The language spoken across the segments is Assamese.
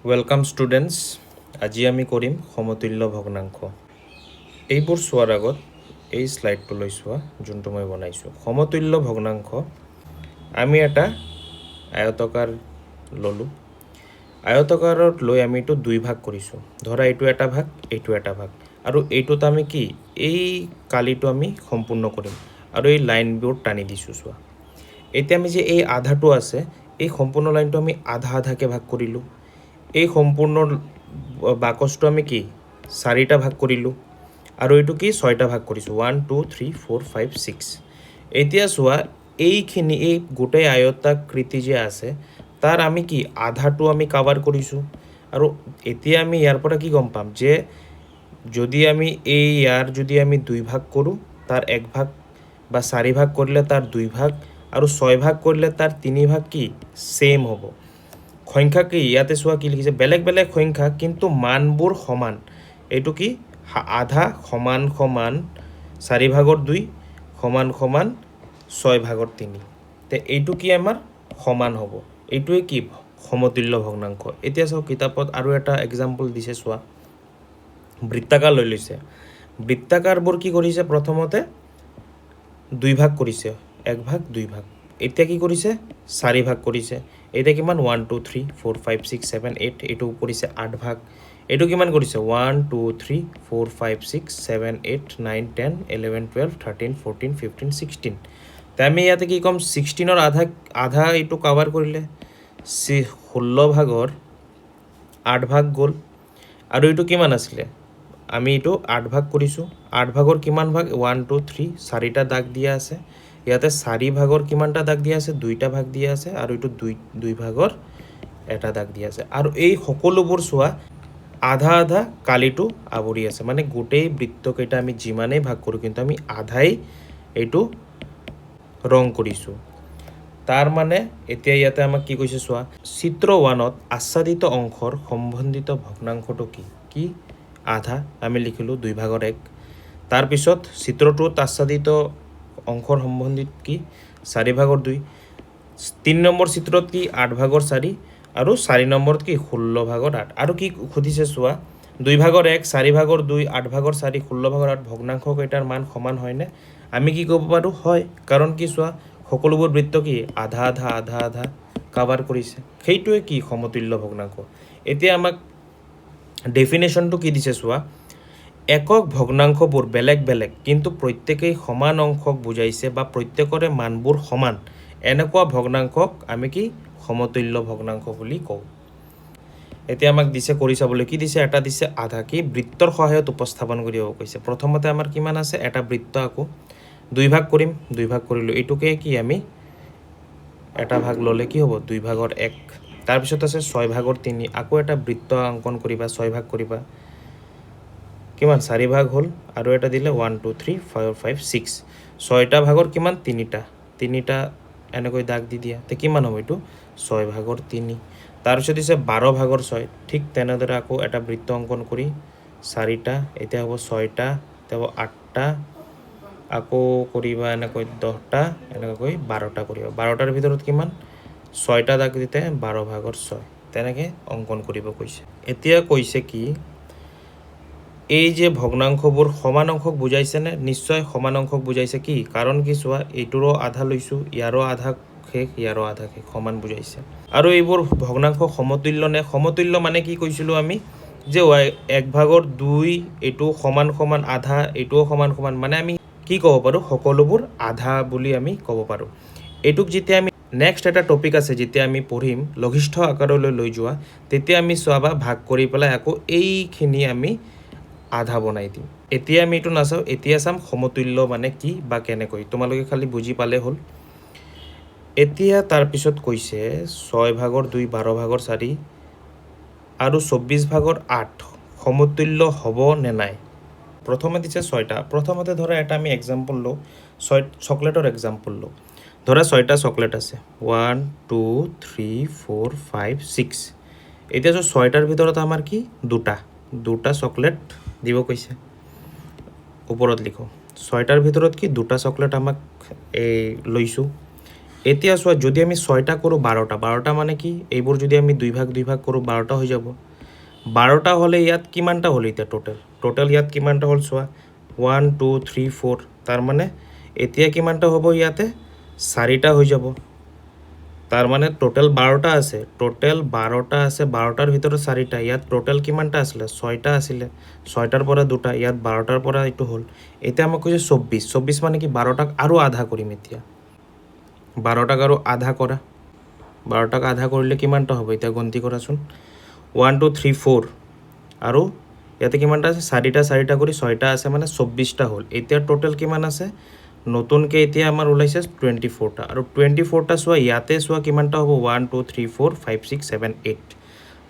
Welcome students. আজি আমি কৰিম সমতুল্য ভগ্নাংশ। এইবোৰ চোৱাৰ আগত এই স্লাইডটো লৈ চোৱা, যোনটো মই বনাইছোঁ। সমতুল্য ভগ্নাংশ আমি এটা আয়তকাৰ ল'লোঁ। আয়তকাৰত লৈ আমি এইটো দুই ভাগ কৰিছোঁ। ধৰা এইটো এটা ভাগ, এইটো এটা ভাগ, আৰু এইটোত আমি কি এই কালিটো আমি সম্পূৰ্ণ কৰিম আৰু এই লাইনবোৰ টানি দিছোঁ। চোৱা, এতিয়া আমি যে এই আধাটো আছে, এই সম্পূৰ্ণ লাইনটো আমি আধা আধাকৈ ভাগ কৰিলোঁ। এই সম্পূৰ্ণ বাকচটো আমি কি চাৰিটা ভাগ কৰিলোঁ আৰু এইটো কি ছয়টা ভাগ কৰিছোঁ। 1 2 3 4 5 6। এতিয়া চোৱা, এইখিনি এই গোটেই আয়তাকৃতি যে আছে তাৰ আমি কি আধাটো আমি কাভাৰ কৰিছোঁ। আৰু এতিয়া আমি ইয়াৰ পৰা কি গম পাম যে যদি আমি এই ইয়াৰ যদি আমি দুই ভাগ কৰোঁ, তাৰ এক ভাগ বা চাৰি ভাগ কৰিলে তাৰ দুই ভাগ, আৰু ছয় ভাগ কৰিলে তাৰ তিনি ভাগ কি সেম হ'ব। সংখ্যা কি ইয়াতে চোৱা কি লিখিছে, বেলেগ বেলেগ সংখ্যা কিন্তু মানবোৰ সমান। এইটো কি আধা সমান সমান চাৰি ভাগৰ দুই সমান সমান ছয় ভাগৰ তিনি। তে এইটো কি আমাৰ সমান হ'ব। এইটোৱে কি সমতুল্য ভগ্নাংশ। এতিয়া চাওক, কিতাপত আৰু এটা এক্সাম্পল দিছে। চোৱা, বৃত্তাকাৰ লৈ লৈছে। বৃত্তাকাৰবোৰ কি কৰিছে, প্ৰথমতে দুই ভাগ কৰিছে, এক ভাগ দুই ভাগ। এতিয়া কি কৰিছে, চাৰি ভাগ কৰিছে। এতিয়া কিমান 1 2 3 4 5 6 7 8, এইটো কৰিছে 8 ভাগ। এইটো কিমান কৰিছে 1 2 3 4 5 6 7 8 9 10 11 12 13 14 15 16। তে আমি ইয়াতে কি ক'ম, 16ৰ আধা এইটো কাভাৰ কৰিলে, 16 ভাগৰ 8 ভাগ গ'ল। আৰু এইটো কিমান আছিলে, আমি এইটো 8 ভাগ কৰিছোঁ। 8 ভাগৰ কিমান ভাগ 1 2 3 চাৰিটা দাগ দিয়া আছে। ইয়াতে চাৰি ভাগৰ কিমানটা দাগ দিয়া আছে, দুইটা ভাগ দিয়া আছে। আৰু এইটো দুই ভাগৰ এটা দাগ দিয়া আছে। আৰু এই সকলোবোৰ চোৱা আধা আধা কালিটো আৱৰি আছে। মানে গোটেই বৃত্তকেইটা আমি যিমানেই ভাগ কৰোঁ, কিন্তু আমি আধাই এইটো ৰং কৰিছোঁ। তাৰ মানে এতিয়া ইয়াতে আমাক কি কৈছে চোৱা, চিত্ৰ 1ত আচ্ছাদিত অংশৰ সম্বন্ধিত ভগ্নাংশটো কি আধা আমি লিখিলোঁ 2 ভাগৰ 1। তাৰপিছত চিত্ৰ 2ত আচ্ছাদিত অংশৰ সম্বন্ধিত কি 4 ভাগৰ 2। 3 নম্বৰ চিত্ৰত কি 8 ভাগৰ 4, আৰু 4 নম্বৰত কি 16 ভাগৰ 8। আৰু কি সুধিছে চোৱা, 2 ভাগৰ 1 4 ভাগৰ 2 8 ভাগৰ 4 16 ভাগৰ 8 ভগ্নাংশ কেইটাৰ মান সমান হয়নে? আমি কি ক'ব পাৰোঁ, হয়। কাৰণ কি চোৱা, সকলোবোৰ বৃত্ত কি আধা আধা আধা আধা কাভাৰ কৰিছে। সেইটোৱে কি সমতুল্য ভগ্নাংশ। এতিয়া আমাক ডেফিনেশ্যনটো কি দিছে চোৱা, একক ভগ্নাংশবোৰ বেলেগ বেলেগ কিন্তু প্ৰত্যেকেই সমান অংশক বুজাইছে বা প্ৰত্যেকৰে মানবোৰ সমান, এনেকুৱা ভগ্নাংশক আমি কি সমতুল্য ভগ্নাংশ বুলি কওঁ। এতিয়া আমাক দিছে কৰি চাবলৈ, কি দিছে, এটা দিছে আধা কি বৃত্তৰ সহায়ত উপস্থাপন কৰিব কৈছে। প্ৰথমতে আমাৰ কিমান আছে, এটা বৃত্ত, আকৌ দুই ভাগ কৰিম, দুই ভাগ কৰিলোঁ। এইটোকে কি আমি এটা ভাগ ল'লে কি হ'ব 2 ভাগৰ 1। তাৰপিছত আছে 6 ভাগৰ 3, আকৌ এটা বৃত্ত অংকন কৰিবা, 6 ভাগ কৰিবা, কিমান 4 ভাগ হ'ল। আৰু এটা দিলে 1 2 3 4 5 6, 6টা ভাগৰ কিমান তিনিটা এনেকৈ দাগ দি দিয়া। তে কিমান হ'ব এইটো 6 ভাগৰ 3। তাৰপিছত দিছে 12 ভাগৰ 6। ঠিক তেনেদৰে আকৌ এটা বৃত্ত অংকন কৰি 4টা, এতিয়া হ'ব 6টা, এতিয়া হ'ব 8টা, আকৌ কৰিবা এনেকৈ 10টা, এনেকৈ 12টা কৰিবা। 12টাৰ ভিতৰত কিমান 6টা দাগ দিতে 12 ভাগৰ 6, তেনেকৈ অংকন কৰিব কৈছে। এতিয়া কৈছে কি এই যে ভগ্নাংশবোৰ সমান অংশক বুজাইছেনে? নিশ্চয় সমান অংশক বুজাইছে। কি কাৰণ কি চোৱা, এইটোৰো আধা লৈছোঁ, ইয়াৰো আধা শেষ, ইয়াৰো আধা শেষ, সমান বুজাইছে। আৰু এইবোৰ ভগ্নাংশ সমতুল্য নে? সমতুল্য মানে কি কৈছিলোঁ আমি, যে 1 ভাগৰ 2 এইটো সমান সমান আধা, এইটোও সমান সমান, মানে আমি কি ক'ব পাৰোঁ, সকলোবোৰ আধা বুলি আমি ক'ব পাৰোঁ। এইটোক যেতিয়া আমি নেক্সট এটা টপিক আছে যেতিয়া আমি পঢ়িম লঘিষ্ঠ আকাৰলৈ লৈ যোৱা, তেতিয়া আমি চোৱা ভাগ কৰি পেলাই আকৌ এইখিনি আমি আধা বনাই দিম। এতিয়া আমি এইটো নাচাওঁ, এতিয়া চাম সমতুল্য মানে কি বা কেনেকৈ। তোমালোকে খালি বুজি পালে হ'ল। এতিয়া তাৰপিছত কৈছে 6 ভাগৰ 2 12 ভাগৰ 4 আৰু 24 ভাগৰ 8 সমতুল্য হ'ব নে নাই। প্ৰথমে দিছে 6টা। প্ৰথমতে ধৰা এটা আমি এক্সাম্পল লওঁ, চকলেটৰ এক্সাম্পল লওঁ। ধৰা 6টা চকলেট আছে, 1 2 3 4 5 6। এতিয়া 6টাৰ ভিতৰত আমাৰ কি দুটা চকলেট দিব কৈছে। ওপৰত লিখোঁ, 6টাৰ ভিতৰত কি দুটা চকলেট আমাক এই লৈছোঁ। এতিয়া চোৱা যদি আমি 6টা কৰোঁ 12টা মানে কি এইবোৰ যদি আমি দুই ভাগ কৰোঁ 12টা হৈ যাব 12টা হ'লে ইয়াত কিমানটা হ'ল এতিয়া টোটেল ইয়াত কিমানটা হ'ল চোৱা 1 2 3 4 তাৰ মানে এতিয়া কিমানটা হ'ব ইয়াতে 4টা হৈ যাব তাৰ মানে টোটেল 12টা আছে 12টাৰ ভিতৰত 4টা ইয়াত টোটেল কিমানটা আছিলে 6টা আছিলে 6টাৰ পৰা 2টা ইয়াত 12টাৰ পৰা এইটো হ'ল এতিয়া আমাক কৈছে 24 মানে কি 12টাক আৰু আধা কৰিম এতিয়া 12টাক আৰু আধা কৰা 12টাক আধা কৰিলে কিমানটা হ'ব এতিয়া গন্তি কৰাচোন 1 2 3 4 আৰু ইয়াতে কিমানটা আছে 4টা কৰি 6টা আছে মানে 24টা হ'ল এতিয়া টোটেল কিমান আছে নতুনকৈ এতিয়া আমাৰ ওলাইছে 24টা আৰু 24টা চোৱা ইয়াতে চোৱা কিমানটা হ'ব 1 2 3 4 5 6 7 8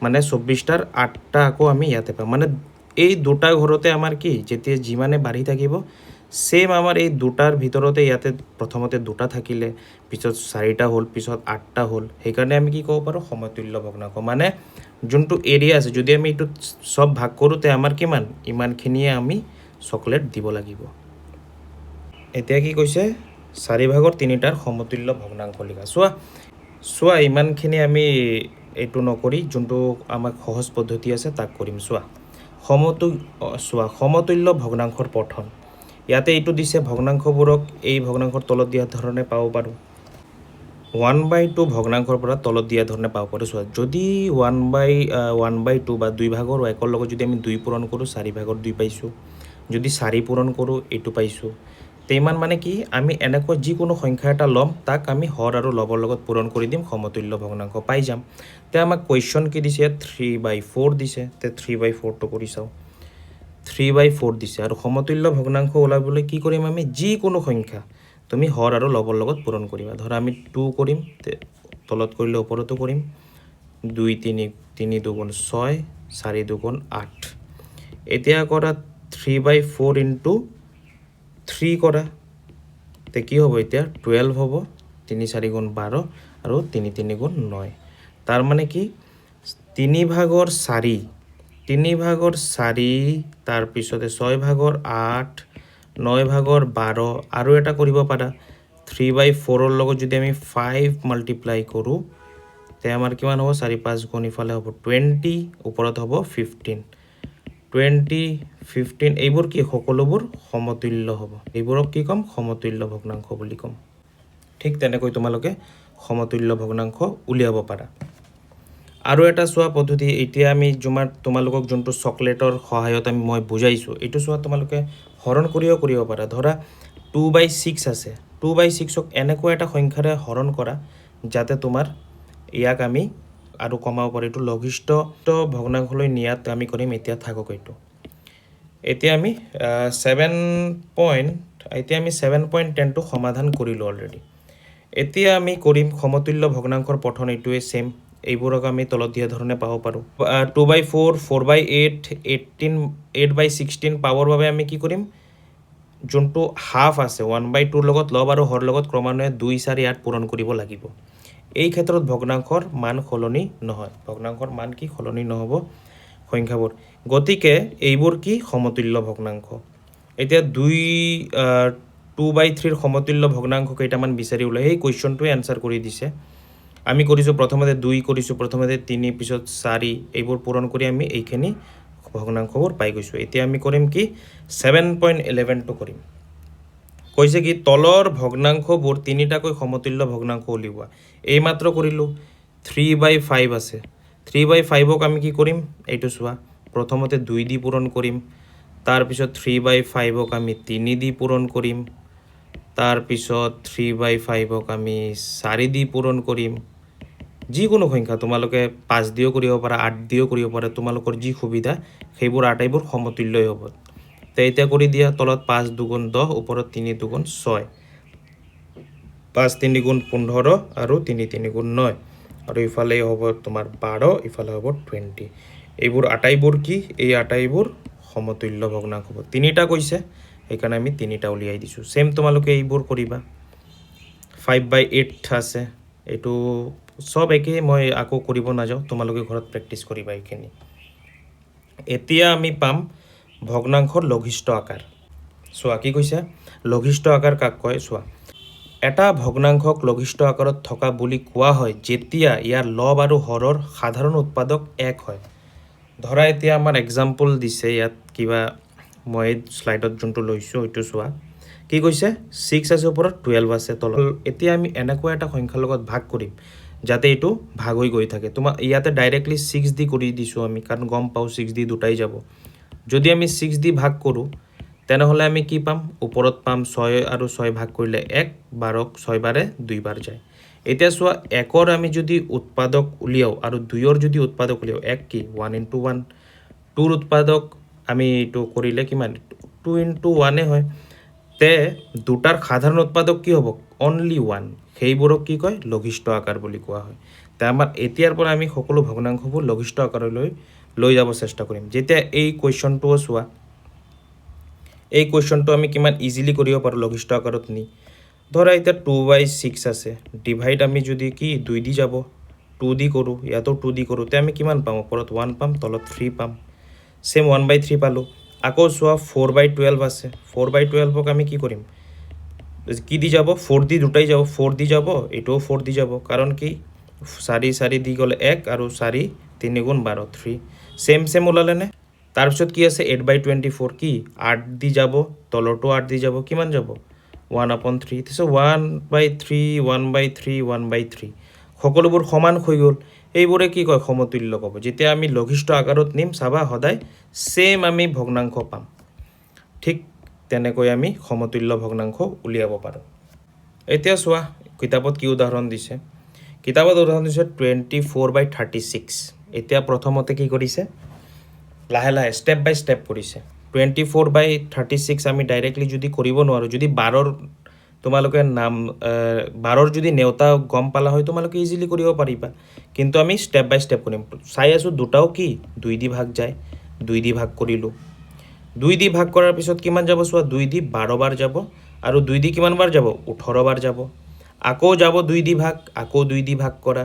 মানে 24টাৰ 8টা আকৌ আমি ইয়াতে পাম মানে এই দুটা ঘৰতে আমাৰ কি যেতিয়া যিমানে বাঢ়ি থাকিব সেম আমাৰ এই দুটাৰ ভিতৰতে ইয়াতে প্ৰথমতে 2টা থাকিলে পিছত 4টা হ'ল পিছত 8টা হ'ল সেইকাৰণে আমি কি ক'ব পাৰোঁ সমতুল্য ভগ্নাংশ মানে যোনটো এৰিয়া আছে যদি আমি এইটো সব ভাগ কৰোঁতে আমাৰ কিমান ইমানখিনিয়ে আমি চকলেট দিব লাগিব এতিয়া কি কৈছে 4/3টাৰ সমতুল্য ভগ্নাংশ লিখা চোৱা ইমানখিনি আমি এইটো নকৰি যোনটো আমাক সহজ পদ্ধতি আছে তাক কৰিম চোৱা সমতুল্য ভগ্নাংশৰ পঠন ইয়াতে এইটো দিছে ভগ্নাংশবোৰক এই ভগ্নাংশৰ তলত দিয়া ধৰণে পাব পাৰোঁ 1/2 ভগ্নাংশৰ পৰা তলত দিয়া ধৰণে পাব পাৰোঁ চোৱা যদি 1/2 বা 2/1 লগত যদি আমি 2 পূৰণ কৰোঁ 4/2 পাইছোঁ যদি 4 পূৰণ কৰোঁ এইটো পাইছোঁ তেমান মানে কি আমি এনেকুৱা যিকোনো সংখ্যা এটা ল'ম তাক আমি হৰ আৰু লবৰ লগত পূৰণ কৰি দিম সমতুল্য ভগ্নাংশ পাই যাম তে আমাক কুৱেশ্যন কি দিছে 3/4 দিছে তে 3/4টো কৰি চাওঁ 3/4 দিছে আৰু সমতুল্য ভগ্নাংশ ওলাবলৈ কি কৰিম আমি যিকোনো সংখ্যা তুমি হৰ আৰু লবৰ লগত পূৰণ কৰিবা ধৰা আমি 2 কৰিম তলত কৰিলে ওপৰতো কৰিম 2 3 2 6 4 2 8 এতিয়া কৰা 3/4 ইনটু 3 কৰা তে কি হ'ব এতিয়া 12 হ'ব 3 4 12 আৰু 3 3 9 তাৰ মানে কি 3/4 তাৰপিছতে 6/8 9/12 আৰু এটা কৰিব পাৰা 3/4 লগত যদি আমি 5 মাল্টিপ্লাই কৰোঁ তে আমাৰ কিমান হ'ব 4 5 গুণ ইফালে হ'ব 20 ওপৰত হ'ব 15 এইবোৰ কি সকলোবোৰ সমতুল্য হ'ব এইবোৰক কি ক'ম সমতুল্য ভগ্নাংশ বুলি ক'ম ঠিক তেনেকৈ তোমালোকে সমতুল্য ভগ্নাংশ উলিয়াব পাৰা আৰু এটা চোৱা পদ্ধতি এতিয়া আমি তোমালোকক যোনটো চকলেটৰ সহায়ত মই বুজাইছোঁ এইটো চোৱা তোমালোকে হৰণ কৰিব পাৰা ধৰা 2/6 আছে 2/6ক এনেকুৱা এটা সংখ্যাৰে হৰণ কৰা যাতে তোমাৰ ইয়াক আমি আৰু কমাব পাৰোঁ এইটো লঘিষ্ঠ ভগ্নাংশলৈ নিয়াত আমি কৰিম এতিয়া থাকক এইটো এতিয়া আমি 7.10টো সমাধান কৰিলোঁ অলৰেডি এতিয়া আমি কৰিম সমতুল্য ভগ্নাংশৰ পঠন এইটোৱে সেম এইবোৰক আমি তলত দিয়া ধৰণে পাব পাৰোঁ 2/4 4/8 8/16 পাবৰ বাবে আমি কি কৰিম যোনটো হাফ আছে 1/2 লগত লব আৰু হৰ লগত ক্ৰমান্বয়ে 2 4 8 পূৰণ কৰিব লাগিব এই ক্ষেত্ৰত ভগ্নাংশৰ মান সলনি নহয় ভগ্নাংশৰ মান কি সলনি নহ'ব সংখ্যাবোৰ গতিকে এইবোৰ কি সমতুল্য ভগ্নাংশ এতিয়া 2/3ৰ সমতুল্য ভগ্নাংশ কেইটামান বিচাৰি ওলাই এই কুৱেশ্যনটোৱে এনসাৰ কৰি দিছে আমি কৰিছোঁ প্ৰথমতে 2 কৰিছোঁ প্ৰথমতে 3 পিছত 4 এইবোৰ পূৰণ কৰি আমি এইখিনি ভগ্নাংশবোৰ পাই গৈছোঁ এতিয়া আমি কৰিম কি 7.11টো কৰিম কৈছে কি তলৰ ভগ্নাংশবোৰ তিনিটাকৈ সমতুল্য ভগ্নাংশ উলিওৱা এইমাত্ৰ কৰিলোঁ 3/5 আছে 3/5ক আমি কি কৰিম এইটো চোৱা প্ৰথমতে 2 দি পূৰণ কৰিম তাৰপিছত 3/5ক আমি 3 দি পূৰণ কৰিম তাৰপিছত 3/5ক আমি 4 দি পূৰণ কৰিম যিকোনো সংখ্যা তোমালোকে 5 দিও কৰিব পাৰা 8 দিও কৰিব পাৰা তোমালোকৰ যি সুবিধা সেইবোৰ আটাইবোৰ সমতুল্যই হ'ব তে এতিয়া কৰি দিয়া তলত 5 2 10 ওপৰত 3 2 6 5 3 15 আৰু 3 3 9 আৰু ইফালে হ'ব তোমাৰ 12 ইফালে হ'ব 20 এইবোৰ আটাইবোৰ কি এই আটাইবোৰ সমতুল্য ভগ্নাংশ হ'ব তিনিটা কৈছে সেইকাৰণে আমি তিনিটা উলিয়াই দিছোঁ সেম তোমালোকে এইবোৰ কৰিবা 5/8 আছে এইটো সব একে মই আকৌ কৰিব নাযাওঁ তোমালোকে ঘৰত প্ৰেক্টিছ কৰিবা এইখিনি এতিয়া আমি পাম ভগ্নাংশৰ লঘিষ্ঠ আকাৰ চোৱা কি কৈছে লঘিষ্ঠ আকাৰ কাক কয় চোৱা এটা ভগ্নাংশক লঘিষ্ঠ আকাৰত থকা বুলি কোৱা হয় যেতিয়া ইয়াৰ লব আৰু হৰৰ সাধাৰণ উৎপাদক এক হয়। ধৰা এতিয়া আমাৰ এক্সাম্পল দিছে ইয়াত কিবা মই শ্লাইডত যোনটো লৈছোঁ সেইটো চোৱা কি কৈছে 6 আছে ওপৰত 12 আছে তলত। এতিয়া আমি এনেকুৱা এটা সংখ্যাৰ লগত ভাগ কৰিম যাতে এইটো ভাগ হৈ গৈ থাকে। তোমাৰ ইয়াতে ডাইৰেক্টলি 6 দি কৰি দিছোঁ আমি কাৰণ গম পাওঁ 6 দি দুটাই যাব। যদি আমি 6 দি ভাগ কৰোঁ তেনেহ'লে আমি কি পাম ওপৰত পাম 6 আৰু 6 ভাগ কৰিলে 1 12ক 6 বাৰে 2 বাৰ যায়। এতিয়া চোৱা 1ৰ আমি যদি উৎপাদক উলিয়াওঁ আৰু 2ৰ যদি উৎপাদক উলিয়াওঁ 1 কি 1 × 1 2ৰ উৎপাদক আমি এইটো কৰিলে কিমান 2 × 1 হয়। তে দুটাৰ সাধাৰণ উৎপাদক কি হ'ব অনলি 1, সেইবোৰক কি কয় লঘিষ্ঠ আকাৰ বুলি কোৱা হয়। তে আমাৰ এতিয়াৰ পৰা আমি সকলো ভগ্নাংশবোৰ লঘিষ্ঠ আকাৰলৈ লৈ যাব চেষ্টা কৰিম। যেতিয়া এই কুৱেশ্যনটোও চোৱা এই কুৱেশ্যনটো আমি কিমান ইজিলি কৰিব পাৰোঁ লঘিষ্ঠ আকাৰত নি। ধৰা এতিয়া 2/6 আছে ডিভাইড আমি যদি কি 2 দি যাব 2 দি কৰোঁ ইয়াতো 2 দি কৰোঁ তে আমি কিমান পাম ওপৰত 1 পাম তলত 3 পাম। চেম 1/3 পালোঁ। আকৌ চোৱা 4/12 আছে 4/12ক আমি কি কৰিম কি দি যাব 4 দি দুটাই যাব 4 দি যাব এইটোও 4 দি যাব কাৰণ কি 4 4 দি গ'লে 1 আৰু 4 3 × 12 3 চেম ওলালেনে। তাৰপিছত কি আছে 8/24 কি 8 দি যাব তলৰটো 8 দি যাব কিমান যাব 1/3 তাৰপিছত 1/3 1/3 1/3 সকলোবোৰ সমান হৈ গ'ল। এইবোৰে কি কয় সমতুল্য ক'ব। যেতিয়া আমি লঘিষ্ঠ আকাৰত নিম চাবা সদায় চেম আমি ভগ্নাংশ পাম। ঠিক তেনেকৈ আমি সমতুল্য ভগ্নাংশ উলিয়াব পাৰোঁ। এতিয়া চোৱা কিতাপত কি উদাহৰণ দিছে। কিতাপত উদাহৰণ দিছে 24/36। এতিয়া প্ৰথমতে কি কৰিছে লাহে লাহে ষ্টেপ বাই ষ্টেপ কৰিছে। 24/36 আমি ডাইৰেক্টলি যদি কৰিব নোৱাৰোঁ যদি 12ৰ তোমালোকে 12ৰ যদি নেওতা গম পালা হয় তোমালোকে ইজিলি কৰিব পাৰিবা। কিন্তু আমি ষ্টেপ বাই ষ্টেপ কৰিম। চাই আছোঁ দুটাও কি 2 দি ভাগ যায় 2 দি ভাগ কৰিলোঁ। 2 দি ভাগ কৰাৰ পিছত কিমান যাব চোৱা 2 দি 12 বাৰ যাব আৰু 2 দি কিমান বাৰ যাব 18 বাৰ যাব। আকৌ যাব 2 দি ভাগ আকৌ 2 দি ভাগ কৰা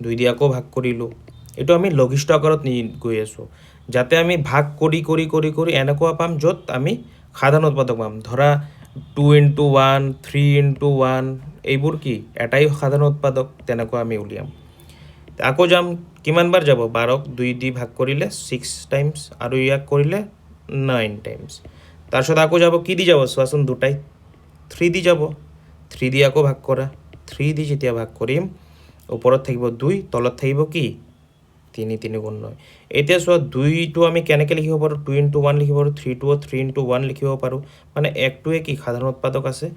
2 দি আকৌ ভাগ কৰিলোঁ। এইটো আমি লঘিষ্ঠ আকাৰত নি গৈ আছোঁ যাতে আমি ভাগ কৰি কৰি কৰি কৰি এনেকুৱা পাম য'ত আমি সাধাৰণ উৎপাদক পাম। ধৰা 2 × 1 3 × 1 এইবোৰ কি এটাই সাধাৰণ উৎপাদক তেনেকুৱা আমি উলিয়াম। আকৌ যাম কিমান বাৰ যাব 12ক 2 দি ভাগ কৰিলে 6 টাইমছ আৰু ইয়াক কৰিলে 9 টাইমছ। তাৰপিছত আকৌ যাব কি দি যাব চোৱাচোন দুটাই 3 দি যাব 3 দি আকৌ ভাগ কৰা 3 দি যেতিয়া ভাগ কৰিম ওপৰত থাকিব 2 তলত থাকিব কি 3 3 × 9। এতিয়া চোৱা 2টো আমি কেনেকৈ লিখিব পাৰোঁ 2 × 1 লিখিব পাৰোঁ 3টোও 3 × 1 লিখিব পাৰোঁ মানে 1টোৱে কি সাধাৰণ উৎপাদক আছে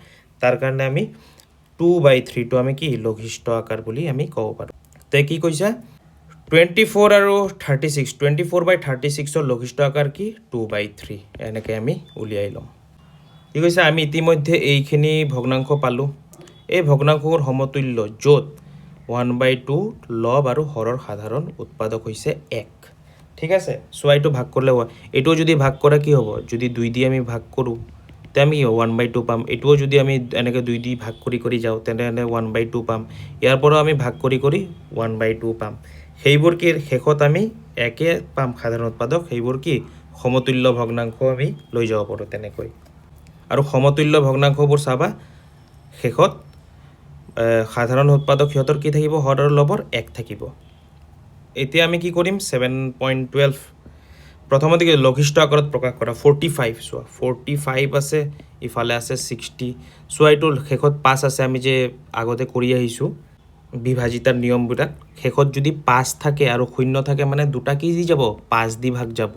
তাৰ কাৰণে আমি 2/3টো আমি কি লঘিষ্ঠ আকাৰ বুলি আমি ক'ব পাৰোঁ। তে কি কৈছা 24 আৰু 36 24/36ৰ লঘিষ্ঠ আকাৰ কি 2/3 এনেকৈ আমি উলিয়াই ল'ম। কি কৈছে আমি ইতিমধ্যে এইখিনি ভগ্নাংশ পালোঁ। এই ভগ্নাংশবোৰ সমতুল্য য'ত 1/2 লব আৰু হৰৰ সাধাৰণ উৎপাদক হৈছে 1। ঠিক আছে চোৱা এইটো ভাগ কৰিলে এইটোও যদি ভাগ কৰা কি হ'ব যদি 2 দি আমি ভাগ কৰোঁ তে আমি 1/2 পাম। এইটোও যদি আমি এনেকৈ 2 দি ভাগ কৰি কৰি যাওঁ তেনেহ'লে 1/2 পাম। ইয়াৰ পৰাও আমি ভাগ কৰি কৰি 1/2 পাম। সেইবোৰ কি শেষত আমি একে পাম সাধাৰণ উৎপাদক সেইবোৰ কি সমতুল্য ভগ্নাংশ আমি লৈ যাব পাৰোঁ তেনেকৈ। আৰু সমতুল্য ভগ্নাংশবোৰ চাবা শেষত সাধাৰণ উৎপাদক সিহঁতৰ কি থাকিব হৰ আৰু লবৰ 1 থাকিব। এতিয়া আমি কি কৰিম 7.12 প্ৰথমতে কি লঘিষ্ঠ আকাৰত প্ৰকাশ কৰা 45 চোৱা 45 আছে ইফালে আছে 60 চোৱা এইটো শেষত 5 আছে আমি যে আগতে কৰি আহিছোঁ বিভাজিতাৰ নিয়মবিলাক শেষত যদি 5 থাকে আৰু 0 থাকে মানে দুটা কি দি যাব 5 দি ভাগ যাব।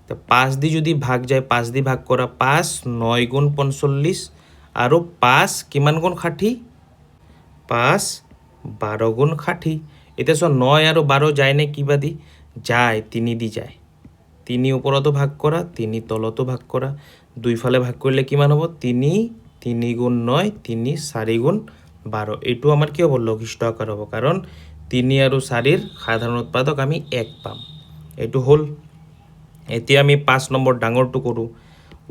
তো 5 দি যদি ভাগ যায় 5 দি ভাগ কৰা 5 9 × 45 আৰু 5 কিমান গুণ 60 5 12 গুণ 60। এতিয়া চোৱা 9 আৰু 12 যায় নে কিবা দি যায় 3 দি যায় 3 ওপৰতো ভাগ কৰা 3 তলতো ভাগ কৰা দুইফালে ভাগ কৰিলে কিমান হ'ব 3 3 × 9 3 4 × 12 এইটো আমাৰ কি হ'ব লঘিষ্ঠ আকাৰ হ'ব কাৰণ 3 আৰু 4ৰ সাধাৰণ উৎপাদক আমি 1 পাম। এইটো হ'ল। এতিয়া আমি 5 নম্বৰ ডাঙৰটো কৰোঁ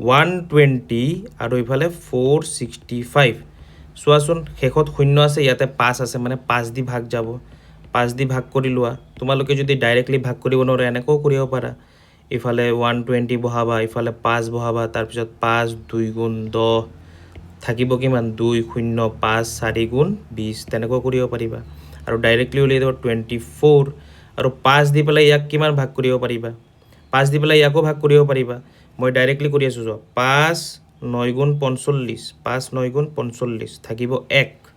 120 আৰু ইফালে 465 চোৱাচোন শেষত 0 আছে ইয়াতে 5 আছে মানে 5 দি ভাগ যাব 5 দি ভাগ কৰি লোৱা। তোমালোকে যদি ডাইৰেক্টলি ভাগ কৰিব নোৱাৰা এনেকৈও কৰিব পাৰা ইফালে 120 বহাবা ইফালে 5 বহাবা তাৰপিছত 5 2 × 10 থাকিব কিমান 2 0 5 4 গুণ 20 তেনেকৈ কৰিব পাৰিবা আৰু ডাইৰেক্টলি উলিয়াই দিব 24 আৰু 5 দি পেলাই ইয়াক কিমান ভাগ কৰিব পাৰিবা 5 দি পেলাই ইয়াকো ভাগ কৰিব পাৰিবা মই ডাইৰেক্টলি কৰি আছোঁ যোৱা 5 9 গুণ 45 5 9 গুণ 45 থাকিব 1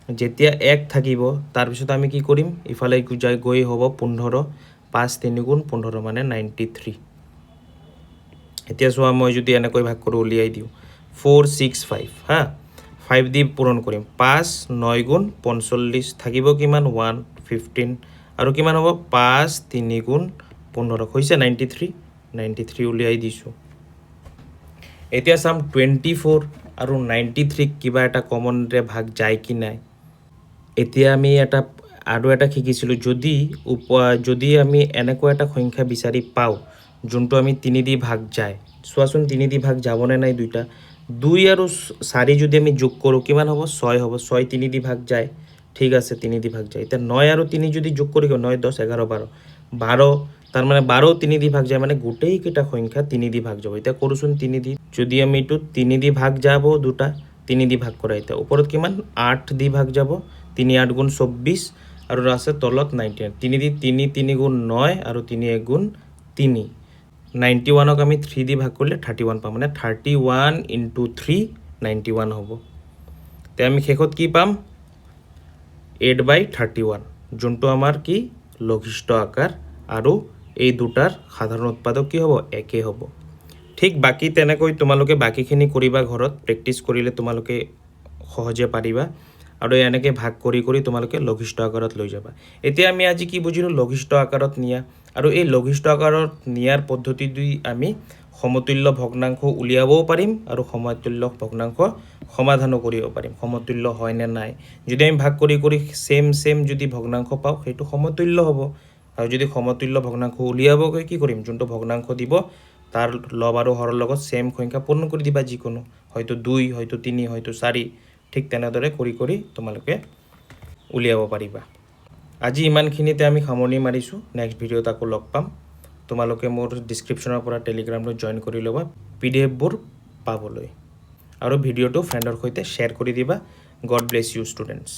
যেতিয়া 1 থাকিব তাৰপিছত আমি কি কৰিম ইফালে গৈ হ'ব 15 5 3 গুণ 15 মানে 93 এতিয়া চোৱা মই যদি এনেকৈ ভাগ কৰি উলিয়াই দিওঁ 4 6 5 হা 5 দি পূৰণ কৰিম 5 9 গুণ 45 থাকিব কিমান 1 15 আৰু কিমান হ'ব 5 3 গুণ 15 হৈছে 93 উলিয়াই দিছোঁ এতিয়া চাম 24 আৰু 93 কিবা এটা কমনৰে ভাগ যায় কি নাই এতিয়া আমি আৰু এটা শিকিছিলোঁ যদি আমি এনেকুৱা এটা সংখ্যা বিচাৰি পাওঁ যোনটো আমি 3 দি ভাগ যায় চোৱাচোন 3 দি ভাগ যাবনে নাই দুইটা 2 আৰু 4 যদি আমি যোগ কৰোঁ কিমান হ'ব 6 হ'ব 6 3 দি ভাগ যায় ঠিক আছে 3 দি ভাগ যায় এতিয়া 9 আৰু 3 যদি যোগ কৰি 9 10 11 12 12 তাৰ মানে 12 3 দি ভাগ যায় মানে গোটেই কেইটা সংখ্যা 3 দি ভাগ যাব এতিয়া কৰোচোন 3 দি যদি আমি এইটো 3 দি ভাগ যাব দুটা 3 দি ভাগ কৰা এতিয়া ওপৰত কিমান 8 দি ভাগ যাব 3 8 গুণ 24 আৰু আছে তলত 99 3 দি 3 3 গুণ 9 আৰু 3 1 গুণ 3 91ক আমি 3 দি ভাগ কৰিলে 31 পাম মানে 31 ইনটু 3 91 হ'ব তে আমি শেষত কি পাম 8/31 যোনটো আমাৰ কি লঘিষ্ঠ আকাৰ আৰু এই দুটাৰ সাধাৰণ উৎপাদক কি হ'ব একে হ'ব ঠিক বাকি তেনেকৈ তোমালোকে বাকিখিনি কৰিবা ঘৰত প্ৰেক্টিছ কৰিলে তোমালোকে সহজে পাৰিবা আৰু এনেকৈ ভাগ কৰি তোমালোকে লঘিষ্ঠ আকাৰত লৈ যাবা এতিয়া আমি আজি কি বুজিলোঁ লঘিষ্ঠ আকাৰত নিয়া আৰু এই লঘিষ্ঠ আকাৰত নিয়াৰ পদ্ধতি দি আমি সমতুল্য ভগ্নাংশ উলিয়াবও পাৰিম আৰু সমতুল্য ভগ্নাংশ সমাধানো কৰিব পাৰিম সমতুল্য হয় নে নাই যদি আমি ভাগ কৰি সেম যদি ভগ্নাংশ পাওঁ সেইটো সমতুল্য হ'ব আৰু যদি সমতুল্য ভগ্নাংশ উলিয়াবগৈ কি কৰিম যোনটো ভগ্নাংশ দিব তাৰ লব আৰু হৰৰ লগত সেম সংখ্যা পূৰণ কৰি দিবা যিকোনো হয়তো 2 হয়তো 3 হয়তো 4 ঠিক তেনেদৰে কৰি তোমালোকে উলিয়াব পাৰিবা আজি ইমানখিনিতে আমি সামৰণি মাৰিছোঁ নেক্সট ভিডিঅ'ত আকৌ লগ পাম তোমালোকে মোৰ ডিছক্ৰিপশ্যনৰ পৰা টেলিগ্ৰামত জইন কৰি ল'বা পিডিএফবোৰ পাবলৈ আৰু ভিডিঅ'টো ফ্ৰেণ্ডৰ সৈতে শ্বেয়াৰ কৰি দিবা গড ব্লেছ ইউ ষ্টুডেণ্টছ